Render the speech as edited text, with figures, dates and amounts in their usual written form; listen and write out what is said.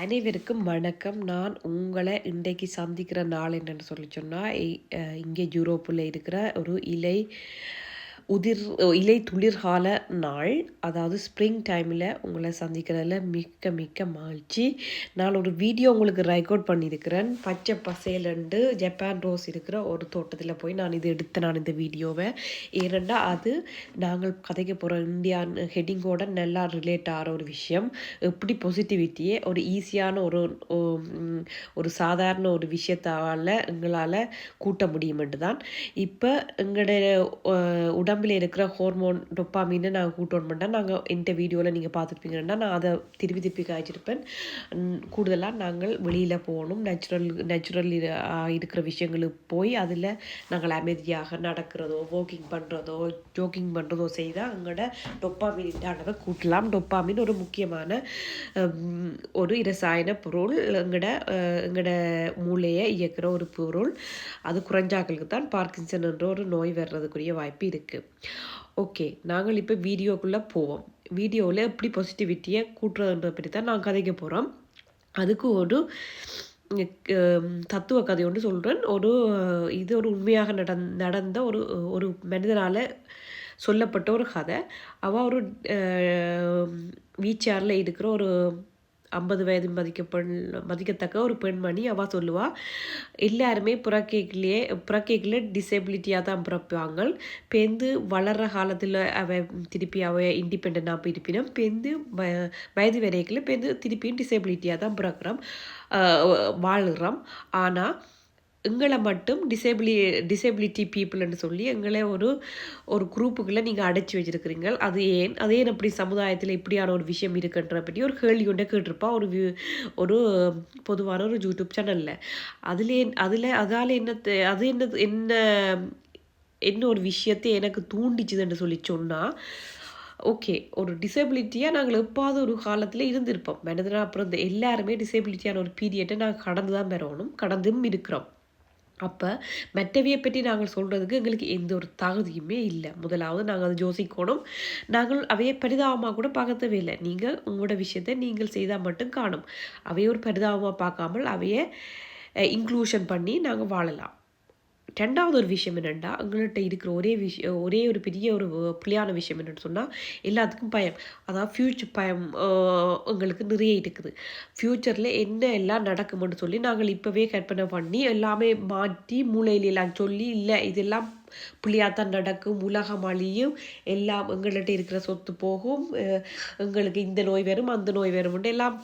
அனைவருக்கும் வணக்கம். நான் உங்கள இன்றைக்கு சந்திக்கிற நாள் என்னன்னு சொல்லி சொன்னா, இங்கே யூரோப்புல இருக்கிற ஒரு இலை துளிர்கால நாள். அதாவது ஸ்ப்ரிங் டைமில உங்கள சந்திக்கிறதுல மிக்க மிக்க மகிழ்ச்சி. நான் ஒரு வீடியோ உங்களுக்கு ரெக்கார்ட் பண்ணியிருக்கிறேன். பச்சை பசேலுண்டு ஜப்பான் ரோஸ் இருக்கிற ஒரு தோட்டத்தில போய் நான் எடுத்தேன் இந்த வீடியோவ. ஏனென்டா அது நாங்கள் கதைக்க போற இந்தியான் ஹெட்டிங்கோட நல்லா ரிலேட் ஆகிற ஒரு விஷயம். எப்படி பாசிட்டிவிட்டியை ஒரு ஈஸியான ஒரு சாதாரண ஒரு விஷயத்தால் எங்களால் கூட்ட முடியுமென்று தான். இப்போ எங்களுடைய உடம்பில் இருக்கிற ஹார்மோன் டொப்பாமீனை நாங்கள் கூட்டணும் பண்ணால் நாங்கள் இந்த வீடியோவில் நீங்கள் பார்த்துருப்பீங்கன்னா நான் அதை திருப்பி காய்ச்சிருப்பேன். கூடுதலாக நாங்கள் வெளியில் போகணும், நேச்சுரல் இருக்கிற விஷயங்களுக்கு போய் அதில் நாங்கள் அமைதியாக நடக்கிறதோ வாக்கிங் பண்ணுறதோ ஜோக்கிங் பண்ணுறதோ செய்தால் எங்களோட டொப்பாமீன் அளவை கூட்டலாம். டொப்பாமீன் ஒரு முக்கியமான ஒரு இரசாயன பொருள், எங்களோட மூளையை இயக்குற ஒரு பொருள். அது குறைஞ்சாக்களுக்கு தான் பார்க்கின்சன் என்ற ஒரு நோய் வர்றதுக்குரிய வாய்ப்பு இருக்குது. ஓகே, நாங்கள் இப்போ வீடியோக்குள்ளே போவோம். வீடியோவில் எப்படி பாசிட்டிவிட்டியை கூட்டுறதுன்றதை பற்றி தான் நான் கதைக்க போகிறோம். அதுக்கு ஒரு தத்துவ கதை ஒன்று சொல்கிறேன். இது ஒரு உண்மையாக நடந்த ஒரு மனிதனால் சொல்லப்பட்ட ஒரு கதை. அவள் ஒரு வீச்சாரில் இருக்கிற ஒரு 50 வயது மதிக்கத்தக்க ஒரு பெண்மணி. அவள் சொல்லுவாள், எல்லாருமே புறக்கேக்கில் டிசபிலிட்டியாக தான் பிறப்பாங்க. பேருந்து வளர்கிற காலத்தில் திருப்பி இண்டிபெண்டாக போயிருப்பினும் பேருந்து வயது வரைக்கில் பேருந்து திருப்பியும் டிசபிலிட்டியாக தான் பிறக்கிறோம், வாழ்கிறோம். ஆனால் எங்களை மட்டும் டிசபிலிட்டி பீப்புள்னு சொல்லி எங்களை ஒரு குரூப்புக்குள்ளே நீங்கள் அடைச்சி வச்சுருக்கிறீங்க. அது ஏன் அப்படி சமுதாயத்தில் இப்படியான ஒரு விஷயம் இருக்குன்ற பற்றி ஒரு கேள்வி கொண்டே கேட்டிருப்பா ஒரு பொதுவான ஒரு யூடியூப் சேனலில். அதால் என்ன ஒரு விஷயத்தை எனக்கு தூண்டிச்சுதுன்னு சொல்லி சொன்னால், ஓகே, ஒரு டிசபிலிட்டியாக நாங்கள் எப்பாவது ஒரு காலத்தில் இருந்திருப்போம். மனிதனாக அப்புறம் எல்லாருமே டிசபிலிட்டியான ஒரு பீரியட்டை நாங்கள் கடந்தும் இருக்கிறோம். அப்போ மற்றவையை பற்றி நாங்கள் சொல்கிறதுக்கு எங்களுக்கு எந்த ஒரு தகுதியுமே இல்லை. முதலாவது நாங்கள் அதை யோசிக்கணும். நாங்கள் அவையை பரிதாபமாக கூட பார்க்கவே இல்லை. நீங்கள் உங்களோட விஷயத்தை நீங்கள் செய்தால் மட்டும் காணும். அவையை ஒரு பரிதாபமாக பார்க்காமல் அவையை இன்க்ளூஷன் பண்ணி நாங்கள் வாழலாம். ரெண்டாவது ஒரு விஷயம் என்னென்னா, எங்கள்கிட்ட இருக்கிற ஒரே ஒரு பெரிய ஒரு புள்ளியான விஷயம் என்னென்னு சொன்னால், எல்லாத்துக்கும் பயம். அதாவது ஃப்யூச்சர் பயம் எங்களுக்கு நிறைய இருக்குது. ஃப்யூச்சரில் என்ன எல்லாம் நடக்கும்னு சொல்லி நாங்கள் இப்போவே கற்பனை பண்ணி எல்லாமே மாற்றி மூளையில எல்லாம் சொல்லி, இல்லை இதெல்லாம் புள்ளியாத்தான் நடக்கும், உலகம் அழியும், எல்லாம் எங்கள்கிட்ட இருக்கிற சொத்து போகும், எங்களுக்கு இந்த நோய் வரும் அந்த நோய் வரும்ன்ட்டு எல்லாம்